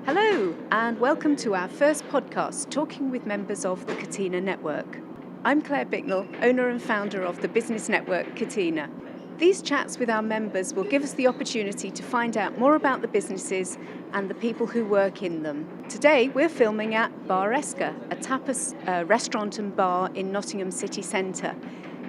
Hello, and welcome to our first podcast, talking with members of the Catena network. I'm Claire Bicknell, owner and founder of the business network Catena. These chats with our members will give us the opportunity to find out more about the businesses and the people who work in them. Today, we're filming at Baresca, a tapas restaurant and bar in Nottingham city centre.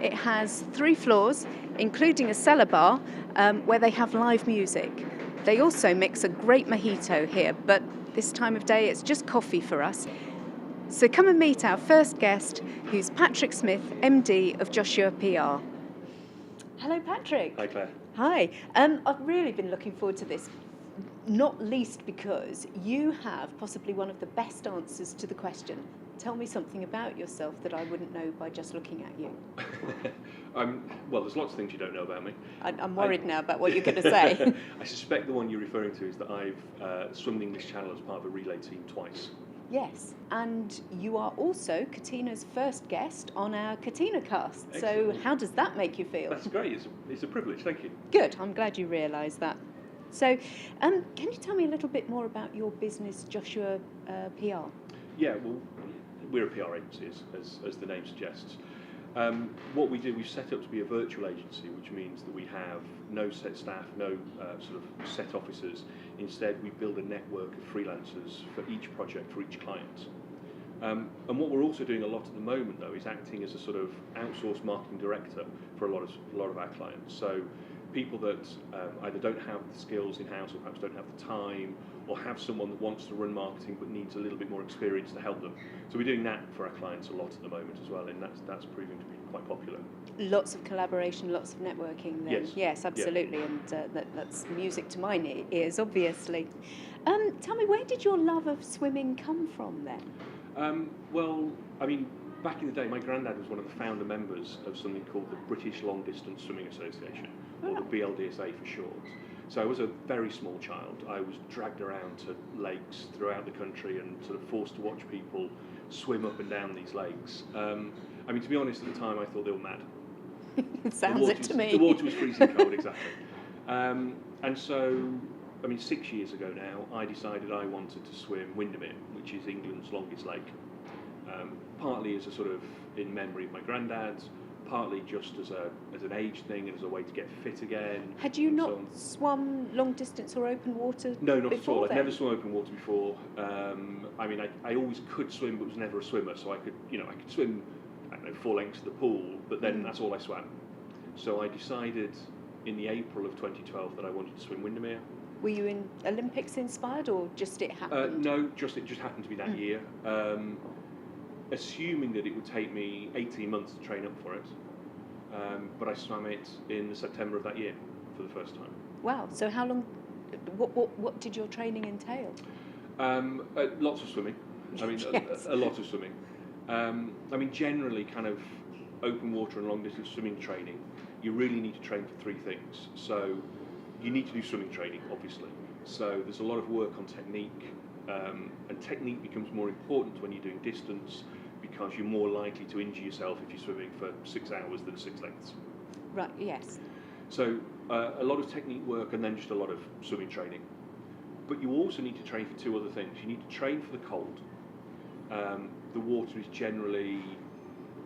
It has 3 floors, including a cellar bar, where they have live music. They also mix a great mojito here, but this time of day it's just coffee for us. So come and meet our first guest, who's Patrick Smith, MD of Joshua PR. Hello, Patrick. Hi, Claire. Hi. I've really been looking forward to this, not least because you have possibly one of the best answers to the question. Tell me something about yourself that I wouldn't know by just looking at you. Well, there's lots of things you don't know about me. I'm worried now about what you're going to say. I suspect the one you're referring to is that I've swum the English Channel as part of a relay team twice. Yes, and you are also Catena's first guest on our Catena cast. Excellent. So how does that make you feel? That's great. It's a privilege. Thank you. Good. I'm glad you realise that. So can you tell me a little bit more about your business, Joshua PR? Yeah, well, we're a PR agency, as the name suggests. What we do, we've set up to be a virtual agency, which means that we have no set staff, no sort of set officers. Instead, we build a network of freelancers for each project, for each client. And what we're also doing a lot at the moment, though, is acting as a sort of outsourced marketing director for a lot of our clients. So people that either don't have the skills in-house or perhaps don't have the time, or have someone that wants to run marketing but needs a little bit more experience to help them. So we're doing that for our clients a lot at the moment as well, and that's proving to be quite popular. Lots of collaboration, lots of networking then. Yes, absolutely, yeah. And that's music to my ears, obviously. Tell me, where did your love of swimming come from then? Well, I mean, back in the day, my granddad was one of the founder members of something called the British Long Distance Swimming Association, or the BLDSA for short. So I was a very small child. I was dragged around to lakes throughout the country and sort of forced to watch people swim up and down these lakes. I mean, to be honest, at the time I thought they were mad. It sounds it to me. The water was freezing cold, exactly. And so, I mean, 6 years ago now, I decided I wanted to swim Windermere, which is England's longest lake. Partly as a sort of in memory of my granddad, partly just as an age thing and as a way to get fit again. Had you not swum long distance or open water? No, not at all. Then? I'd never swum open water before. I mean, I always could swim, but was never a swimmer. So I could swim, I don't know, 4 lengths of the pool, but then that's all I swam. So I decided in the April of 2012 that I wanted to swim Windermere. Were you in Olympics inspired, or just it happened? No, it just happened to be that year. Assuming that it would take me 18 months to train up for it, but I swam it in September of that year for the first time. Wow! So how long? What did your training entail? Lots of swimming. I mean, yes. a lot of swimming. I mean, generally, kind of open water and long distance swimming training, you really need to train for 3 things. So you need to do swimming training, obviously. So there's a lot of work on technique, and technique becomes more important when you're doing distance, because you're more likely to injure yourself if you're swimming for 6 hours than 6 lengths. Right, yes. So a lot of technique work and then just a lot of swimming training. But you also need to train for 2 other things. You need to train for the cold. The water is generally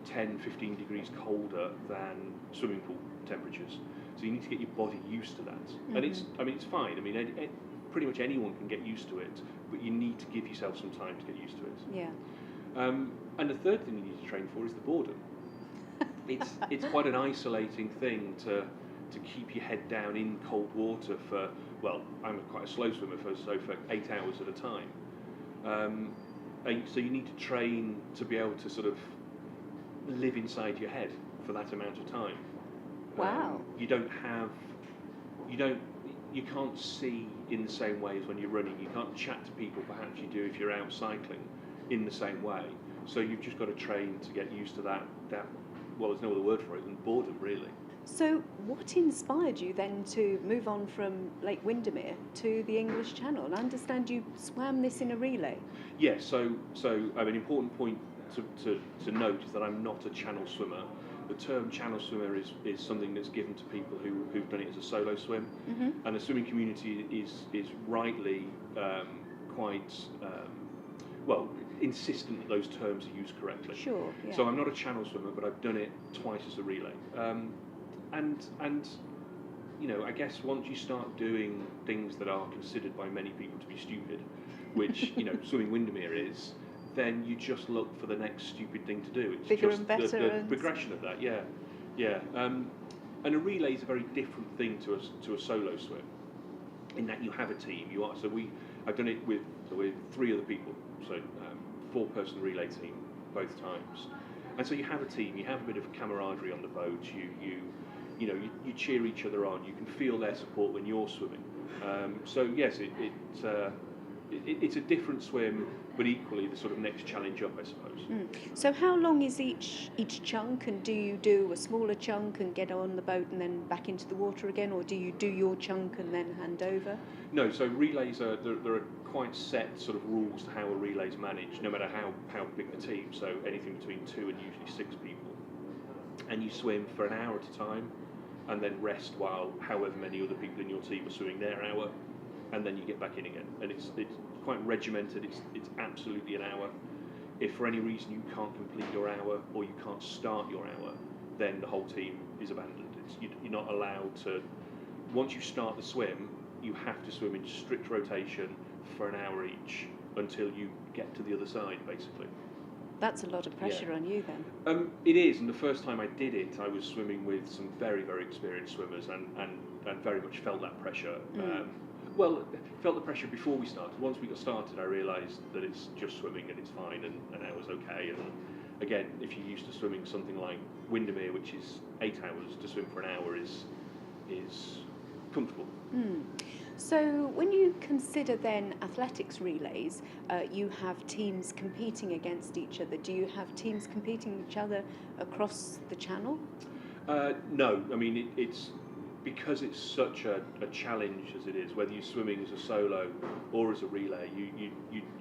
10, 15 degrees colder than swimming pool temperatures. So you need to get your body used to that. Mm-hmm. And it's fine. I mean, pretty much anyone can get used to it, but you need to give yourself some time to get used to it. Yeah. And the third thing you need to train for is the boredom. It's quite an isolating thing to keep your head down in cold water for, well, I'm quite a slow swimmer, for 8 hours at a time. So you need to train to be able to sort of live inside your head for that amount of time. Wow. You can't see in the same way as when you're running. You can't chat to people, perhaps you do if you're out cycling, in the same way. So you've just got to train to get used to that well, there's no other word for it than boredom, really. So what inspired you then to move on from Lake Windermere to the English Channel? And I understand you swam this in a relay. Yes, so an important point to note is that I'm not a channel swimmer. The term channel swimmer is something that's given to people who've done it as a solo swim, mm-hmm. and the swimming community is rightly quite insistent that those terms are used correctly. Sure. Yeah. So I'm not a channel swimmer, but I've done it twice as a relay. And I guess once you start doing things that are considered by many people to be stupid, which swimming Windermere is, then you just look for the next stupid thing to do. It's bigger just and better. The progression of that. Yeah. And a relay is a very different thing to a solo swim, in that you have a team. I've done it with 3 other people, so 4-person relay team both times. And so you have a team, you have a bit of camaraderie on the boat. You cheer each other on. You can feel their support when you're swimming. So yes, it's a different swim, but equally the sort of next challenge up, I suppose. So how long is each chunk, and do you do a smaller chunk and get on the boat and then back into the water again, or do you do your chunk and then hand over? No, so relays there are quite set sort of rules to how a relay's managed, no matter how big the team. So anything between 2 and usually 6 people, and you swim for an hour at a time, and then rest while however many other people in your team are swimming their hour, and then you get back in again. And it's quite regimented. It's absolutely an hour. If for any reason you can't complete your hour, or you can't start your hour, then the whole team is abandoned. You're not allowed to. Once you start the swim, you have to swim in strict rotation for an hour each until you get to the other side, basically. That's a lot of pressure on you then. It is, and the first time I did it, I was swimming with some very, very experienced swimmers, and very much felt that pressure. Felt the pressure before we started. Once we got started, I realised that it's just swimming and it's fine, and an hour's okay. And again, if you're used to swimming something like Windermere, which is 8 hours, to swim for an hour is comfortable. So when you consider then athletics relays, you have teams competing against each other. Do you have teams competing each other across the channel? No, I mean it's because it's such a challenge as it is. Whether you're swimming as a solo or as a relay,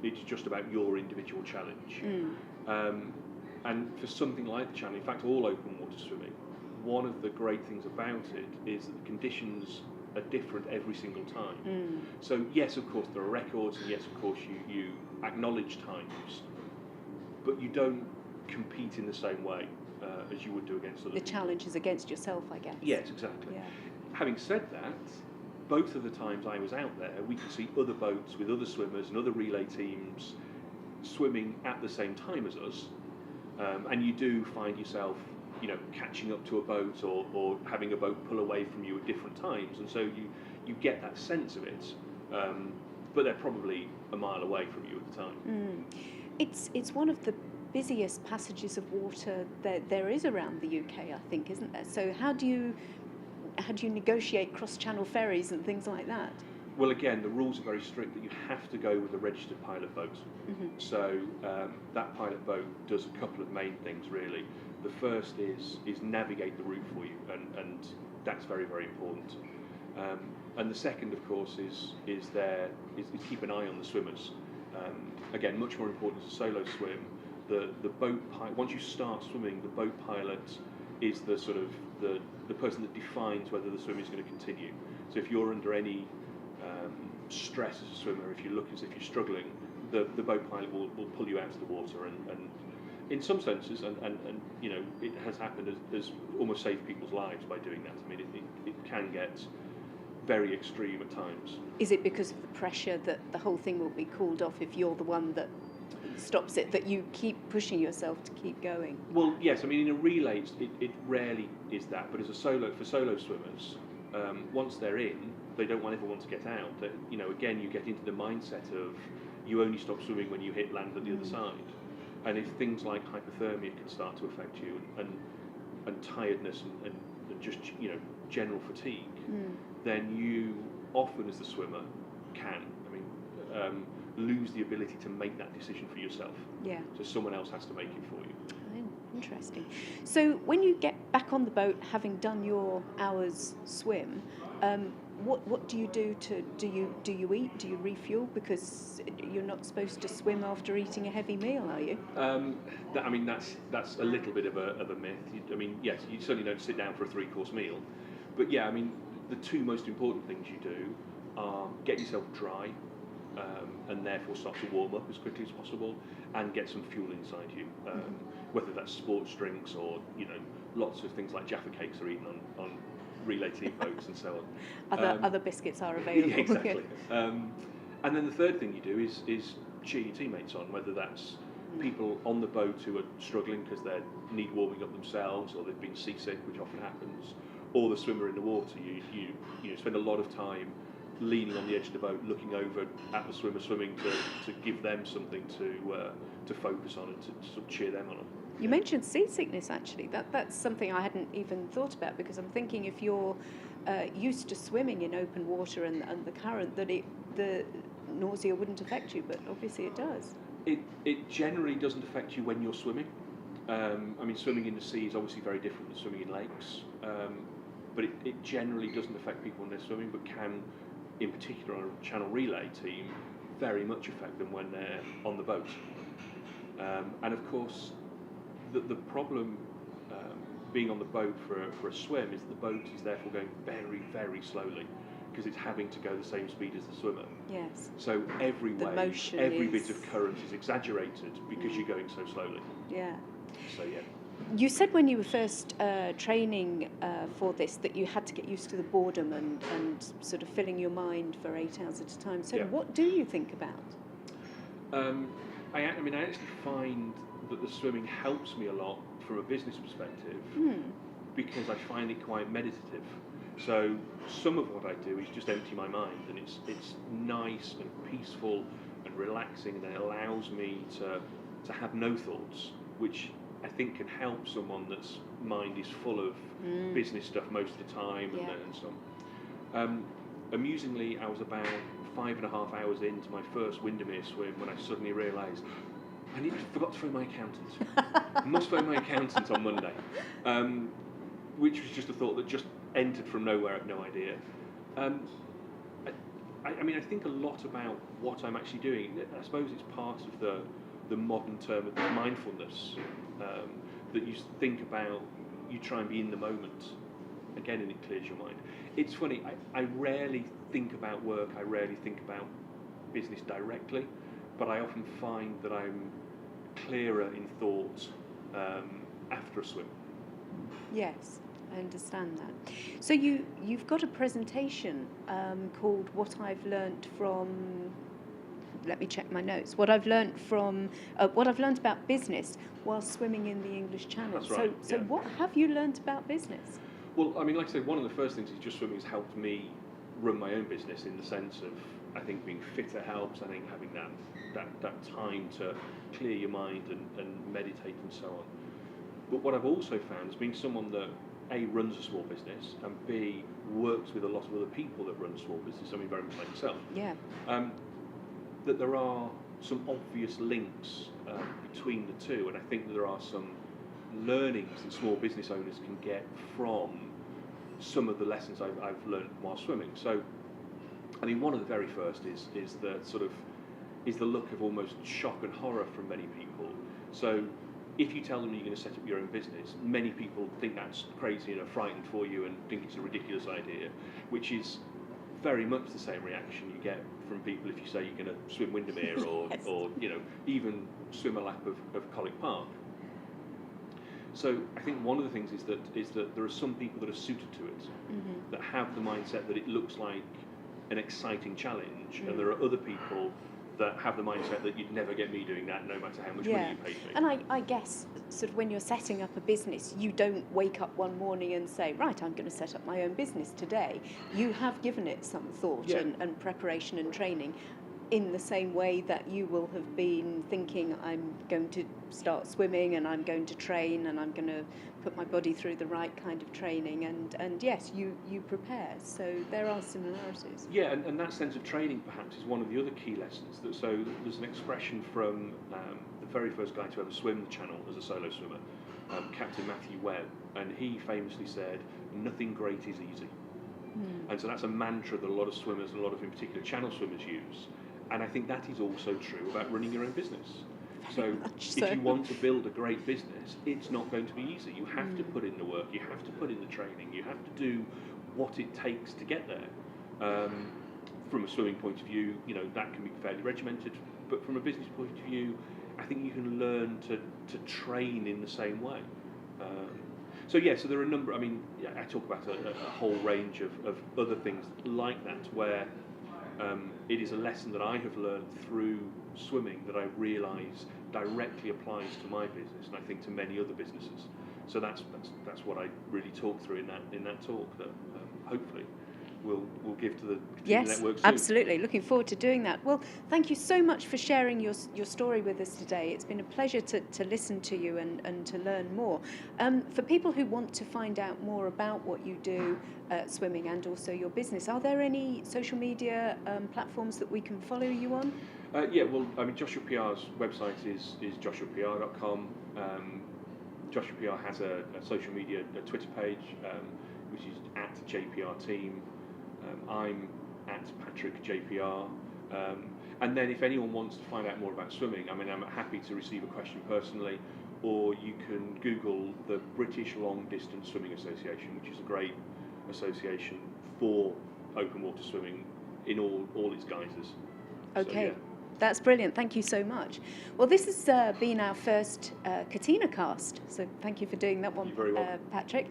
it's just about your individual challenge. And for something like the channel, in fact, all open water swimming, one of the great things about it is that the conditions are different every single time. So yes, of course there are records, and yes, of course you acknowledge times, but you don't compete in the same way as you would do against other people. The challenge is against yourself, I guess. Yes, exactly. Yeah. Having said that, both of the times I was out there, we could see other boats with other swimmers and other relay teams swimming at the same time as us, and you do find yourself catching up to a boat or having a boat pull away from you at different times, and so you get that sense of it, but they're probably a mile away from you at the time. It's one of the busiest passages of water that there is around the UK, I think, isn't there? So how do you negotiate cross-channel ferries and things like that? Well, again, the rules are very strict that you have to go with a registered pilot boat. So that pilot boat does a couple of main things, really. The first is navigate the route for you, and that's very, very important. And the second, of course, is keep an eye on the swimmers. Again, much more important as a solo swim. The boat once you start swimming, the boat pilot is the sort of the person that defines whether the swim is going to continue. So if you're under any stress as a swimmer, if you look as if you're struggling, the boat pilot will pull you out of the water, and in some senses, and it has happened as almost saved people's lives by doing that. I mean, it can get very extreme at times. Is it because of the pressure that the whole thing will be called off if you're the one that stops it, that you keep pushing yourself to keep going? Well, yes. I mean, in a relay, it rarely is that, but for solo swimmers, once they're in, they don't ever want to get out. Again, you get into the mindset of you only stop swimming when you hit land at the other side. And if things like hypothermia can start to affect you, and tiredness and just general fatigue, then you often, as the swimmer, can lose the ability to make that decision for yourself. Yeah. So someone else has to make it for you. Interesting. So when you get back on the boat, having done your hour's swim, what do you do do you eat? Do you refuel? Because you're not supposed to swim after eating a heavy meal, are you? That's a little bit of a myth. Yes, you certainly don't sit down for a 3-course meal, but yeah, the 2 most important things you do are get yourself dry, and therefore start to warm up as quickly as possible and get some fuel inside you, whether that's sports drinks or lots of things like Jaffa cakes are eaten on relay team boats and so on. Other biscuits are available. Yeah, exactly. And then the third thing you do is cheer your teammates on, whether that's people on the boat who are struggling because they need warming up themselves, or they've been seasick, which often happens, or the swimmer in the water. You spend a lot of time leaning on the edge of the boat, looking over at the swimmer swimming to give them something to focus on and to sort of cheer them on. You mentioned seasickness, actually. That's something I hadn't even thought about, because I'm thinking if you're used to swimming in open water and the current, that the nausea wouldn't affect you, but obviously it does. It generally doesn't affect you when you're swimming. I mean, swimming in the sea is obviously very different than swimming in lakes, but it generally doesn't affect people when they're swimming, but can, in particular on a channel relay team, very much affect them when they're on the boat. And of course, the problem being on the boat for a swim is the boat is therefore going very, very slowly, because it's having to go the same speed as the swimmer. Yes. So every The wave, motion every is... bit of current is exaggerated because you're going so slowly. Yeah. So yeah. You said when you were first training for this that you had to get used to the boredom and sort of filling your mind for 8 hours at a time. So what do you think about? I actually find that the swimming helps me a lot from a business perspective because I find it quite meditative. So some of what I do is just empty my mind, and it's nice and peaceful and relaxing, and it allows me to have no thoughts, which I think can help someone that's mind is full of business stuff most of the time and so on. Amusingly, I was about 5.5 hours into my first Windermere swim when I suddenly realised I forgot to phone my accountant. I must phone my accountant on Monday, which was just a thought that just entered from nowhere. I have no idea. I think a lot about what I'm actually doing. I suppose it's part of the modern term of mindfulness, that you think about, you try and be in the moment, again, and it clears your mind. It's funny, I rarely think about work, I rarely think about business directly, but I often find that I'm clearer in thought after a swim. Yes, I understand that. So you've got a presentation called What I've Learnt from... Let me check my notes. What I've learnt about business while swimming in the English Channel. That's right, So what have you learnt about business? Well, I mean, like I said, one of the first things is just swimming has helped me run my own business in the sense of, I think being fitter helps. I think having that time to clear your mind and meditate and so on. But what I've also found is being someone that A, runs a small business, and B, works with a lot of other people that run small business, I mean very much like yourself. Yeah. That there are some obvious links between the two, and I think that there are some learnings that small business owners can get from some of the lessons I've learned while swimming. So, I mean, one of the very first is the look of almost shock and horror from many people. So, if you tell them you're going to set up your own business, many people think that's crazy and are frightened for you and think it's a ridiculous idea, which is very much the same reaction you get from people if you say you're going to swim Windermere or, Yes. or even swim a lap of Colwick Park. So I think one of the things is that there are some people that are suited to it, that have the mindset that it looks like an exciting challenge, and there are other people that have the mindset that you'd never get me doing that no matter how much money you pay me. And I guess sort of when you're setting up a business, you don't wake up one morning and say, right, I'm going to set up my own business today. You have given it some thought and preparation and training, in the same way that you will have been thinking, I'm going to start swimming and I'm going to train and I'm going to put my body through the right kind of training, and yes, you prepare. So there are similarities. Yeah, and that sense of training perhaps is one of the other key lessons. So there's an expression from the very first guy to ever swim the channel as a solo swimmer, Captain Matthew Webb, and he famously said, "Nothing great is easy." And so that's a mantra that a lot of swimmers, and a lot of in particular channel swimmers use. And I think that is also true about running your own business. So if you want to build a great business, it's not going to be easy. You have to put in the work, you have to put in the training, you have to do what it takes to get there. from a swimming point of view, that can be fairly regimented. But from a business point of view, I think you can learn to train in the same way. So there are a number. I mean, I talk about a whole range of other things like that, where it is a lesson that I have learned through swimming that I realise directly applies to my business, and I think to many other businesses. So that's what I really talk through in that talk that hopefully we'll give to the Catena network soon. Absolutely. Looking forward to doing that. Well, thank you so much for sharing your story with us today. It's been a pleasure to listen to you and to learn more. For people who want to find out more about what you do swimming and also your business, are there any social media platforms that we can follow you on? Joshua PR's website is joshuapr.com. Joshua PR has a social media Twitter page, which is @JPRteam. I'm @PatrickJPR. And then if anyone wants to find out more about swimming, I'm happy to receive a question personally, or you can Google the British Long Distance Swimming Association, which is a great association for open water swimming in all its guises. Okay. That's brilliant. Thank you so much. Well, this has been our first Catena cast, so thank you for doing that one, You're very welcome. Patrick.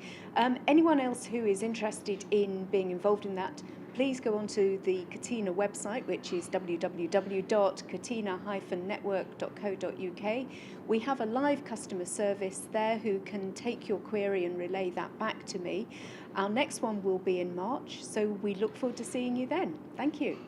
Anyone else who is interested in being involved in that, please go onto the Catena website, which is www.catena-network.co.uk. We have a live customer service there who can take your query and relay that back to me. Our next one will be in March, so we look forward to seeing you then. Thank you.